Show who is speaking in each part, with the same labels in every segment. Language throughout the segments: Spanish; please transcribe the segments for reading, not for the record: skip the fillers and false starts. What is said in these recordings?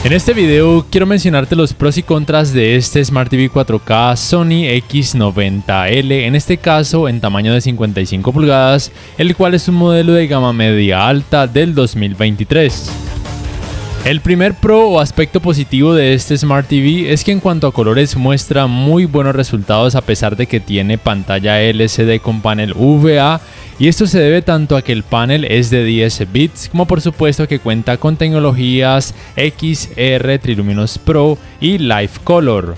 Speaker 1: En este video quiero mencionarte los pros y contras de este Smart TV 4K Sony X90L, en este caso en tamaño de 55 pulgadas, el cual es un modelo de gama media alta del 2023. El primer pro o aspecto positivo de este Smart TV es que en cuanto a colores muestra muy buenos resultados a pesar de que tiene pantalla LCD con panel VA, y esto se debe tanto a que el panel es de 10 bits como por supuesto que cuenta con tecnologías XR Triluminos Pro y Live Color.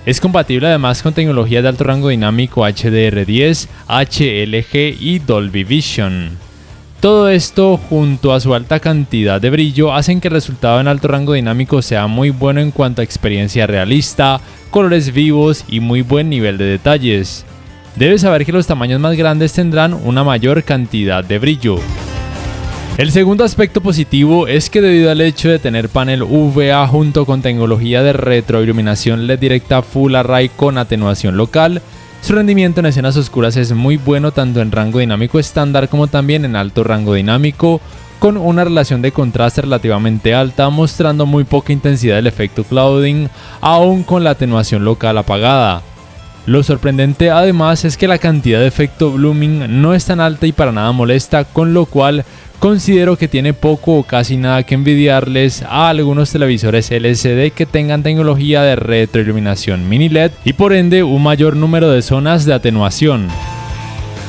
Speaker 1: Es compatible además con tecnologías de alto rango dinámico HDR10, HLG y Dolby Vision. Todo esto junto a su alta cantidad de brillo hacen que el resultado en alto rango dinámico sea muy bueno en cuanto a experiencia realista, colores vivos y muy buen nivel de detalles. Debes saber que los tamaños más grandes tendrán una mayor cantidad de brillo. El segundo aspecto positivo es que debido al hecho de tener panel VA junto con tecnología de retroiluminación LED directa Full Array con atenuación local, su rendimiento en escenas oscuras es muy bueno tanto en rango dinámico estándar como también en alto rango dinámico, con una relación de contraste relativamente alta, mostrando muy poca intensidad del efecto clouding, aún con la atenuación local apagada. Lo sorprendente además es que la cantidad de efecto blooming no es tan alta y para nada molesta, con lo cual considero que tiene poco o casi nada que envidiarles a algunos televisores LCD que tengan tecnología de retroiluminación mini LED y por ende un mayor número de zonas de atenuación.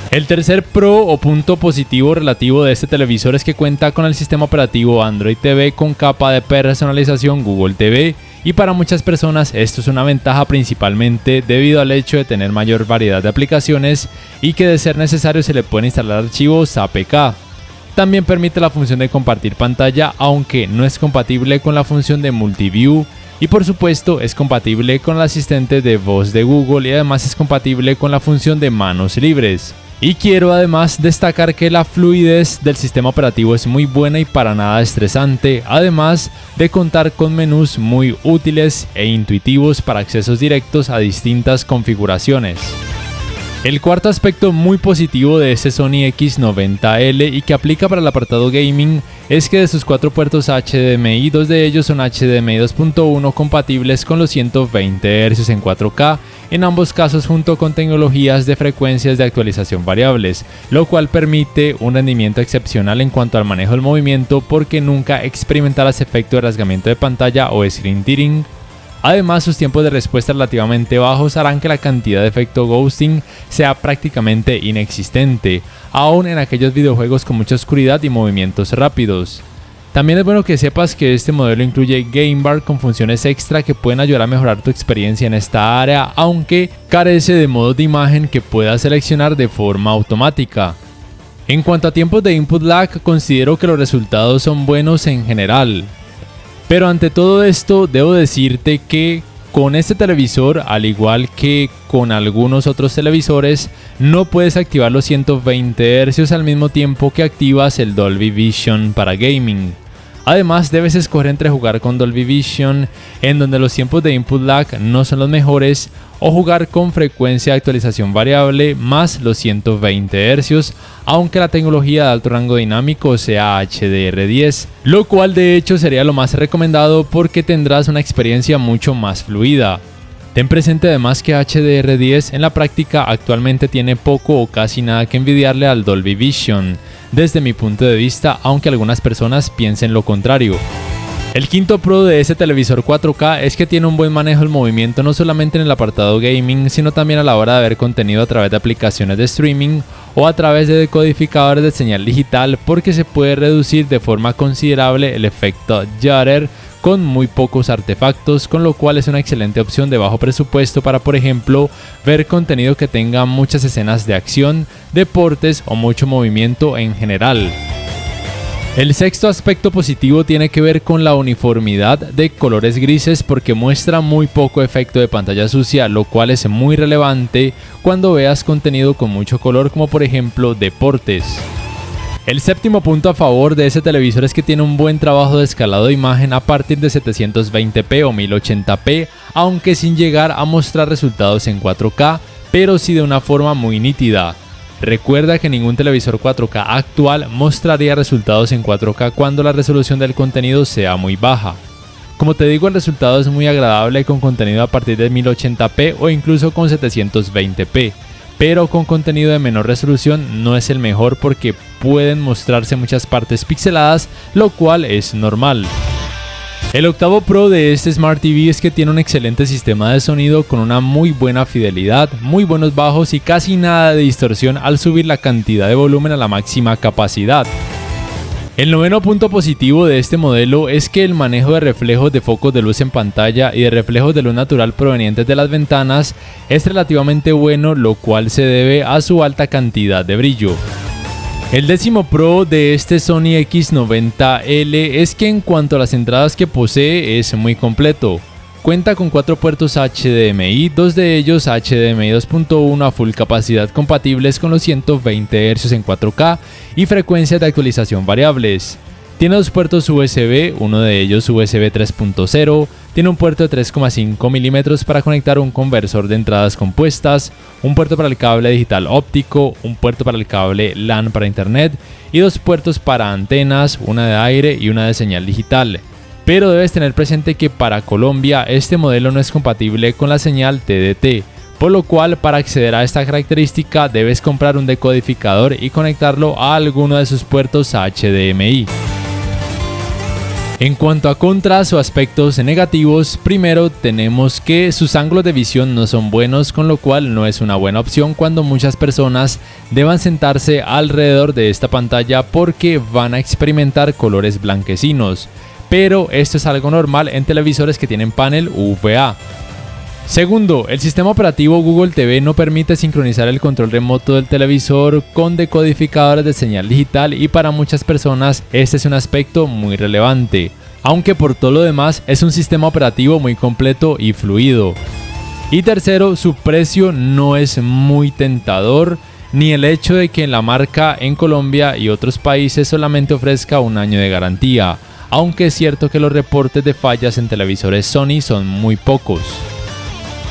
Speaker 1: El tercer pro o punto positivo relativo de este televisor es que cuenta con el sistema operativo Android TV con capa de personalización Google TV, y para muchas personas esto es una ventaja principalmente debido al hecho de tener mayor variedad de aplicaciones y que de ser necesario se le pueden instalar archivos APK. También permite la función de compartir pantalla, aunque no es compatible con la función de Multiview, y por supuesto es compatible con el asistente de voz de Google y además es compatible con la función de manos libres. Y quiero además destacar que la fluidez del sistema operativo es muy buena y para nada estresante, además de contar con menús muy útiles e intuitivos para accesos directos a distintas configuraciones. El cuarto aspecto muy positivo de este Sony X90L y que aplica para el apartado gaming es que de sus 4 puertos HDMI, 2 de ellos son HDMI 2.1 compatibles con los 120 Hz en 4K, en ambos casos junto con tecnologías de frecuencias de actualización variables, lo cual permite un rendimiento excepcional en cuanto al manejo del movimiento porque nunca experimentarás efecto de rasgamiento de pantalla o screen tearing. Además, sus tiempos de respuesta relativamente bajos harán que la cantidad de efecto ghosting sea prácticamente inexistente, aún en aquellos videojuegos con mucha oscuridad y movimientos rápidos. También es bueno que sepas que este modelo incluye Game Bar con funciones extra que pueden ayudar a mejorar tu experiencia en esta área, aunque carece de modos de imagen que puedas seleccionar de forma automática. En cuanto a tiempos de input lag, considero que los resultados son buenos en general. Pero ante todo esto, debo decirte que con este televisor, al igual que con algunos otros televisores, no puedes activar los 120 Hz al mismo tiempo que activas el Dolby Vision para gaming. Además, debes escoger entre jugar con Dolby Vision, en donde los tiempos de input lag no son los mejores, o jugar con frecuencia de actualización variable más los 120 Hz, aunque la tecnología de alto rango dinámico sea HDR10, lo cual de hecho sería lo más recomendado porque tendrás una experiencia mucho más fluida. Ten presente además que HDR10 en la práctica actualmente tiene poco o casi nada que envidiarle al Dolby Vision, desde mi punto de vista, aunque algunas personas piensen lo contrario. El quinto pro de este televisor 4K es que tiene un buen manejo del movimiento no solamente en el apartado gaming, sino también a la hora de ver contenido a través de aplicaciones de streaming o a través de decodificadores de señal digital, porque se puede reducir de forma considerable el efecto Jutter con muy pocos artefactos, con lo cual es una excelente opción de bajo presupuesto para, por ejemplo, ver contenido que tenga muchas escenas de acción, deportes o mucho movimiento en general. El sexto aspecto positivo tiene que ver con la uniformidad de colores grises porque muestra muy poco efecto de pantalla sucia, lo cual es muy relevante cuando veas contenido con mucho color como por ejemplo deportes. El séptimo punto a favor de este televisor es que tiene un buen trabajo de escalado de imagen a partir de 720p o 1080p, aunque sin llegar a mostrar resultados en 4K, pero sí de una forma muy nítida. Recuerda que ningún televisor 4K actual mostraría resultados en 4K cuando la resolución del contenido sea muy baja. Como te digo, el resultado es muy agradable con contenido a partir de 1080p o incluso con 720p, pero con contenido de menor resolución no es el mejor porque pueden mostrarse muchas partes pixeladas, lo cual es normal. El octavo pro de este Smart TV es que tiene un excelente sistema de sonido con una muy buena fidelidad, muy buenos bajos y casi nada de distorsión al subir la cantidad de volumen a la máxima capacidad. El noveno punto positivo de este modelo es que el manejo de reflejos de focos de luz en pantalla y de reflejos de luz natural provenientes de las ventanas es relativamente bueno, lo cual se debe a su alta cantidad de brillo. El décimo pro de este Sony X90L es que en cuanto a las entradas que posee es muy completo. Cuenta con 4 puertos HDMI, 2 de ellos HDMI 2.1 a full capacidad compatibles con los 120 Hz en 4K y frecuencias de actualización variables. Tiene 2 puertos USB, uno de ellos USB 3.0, tiene un puerto de 3,5 mm para conectar un conversor de entradas compuestas, un puerto para el cable digital óptico, un puerto para el cable LAN para internet y 2 puertos para antenas, una de aire y una de señal digital. Pero debes tener presente que para Colombia este modelo no es compatible con la señal TDT, por lo cual para acceder a esta característica debes comprar un decodificador y conectarlo a alguno de sus puertos HDMI. En cuanto a contras o aspectos negativos, primero tenemos que sus ángulos de visión no son buenos, con lo cual no es una buena opción cuando muchas personas deban sentarse alrededor de esta pantalla porque van a experimentar colores blanquecinos, pero esto es algo normal en televisores que tienen panel UVA. Segundo, el sistema operativo Google TV no permite sincronizar el control remoto del televisor con decodificadores de señal digital y para muchas personas este es un aspecto muy relevante, aunque por todo lo demás es un sistema operativo muy completo y fluido. Y tercero, su precio no es muy tentador, ni el hecho de que la marca en Colombia y otros países solamente ofrezca un año de garantía, aunque es cierto que los reportes de fallas en televisores Sony son muy pocos.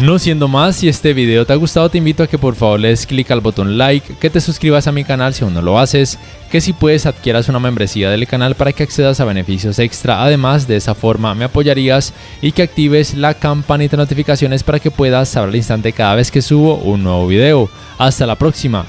Speaker 1: No siendo más, si este video te ha gustado te invito a que por favor le des clic al botón like, que te suscribas a mi canal si aún no lo haces, que si puedes adquieras una membresía del canal para que accedas a beneficios extra, además de esa forma me apoyarías, y que actives la campanita de notificaciones para que puedas saber al instante cada vez que subo un nuevo video. Hasta la próxima.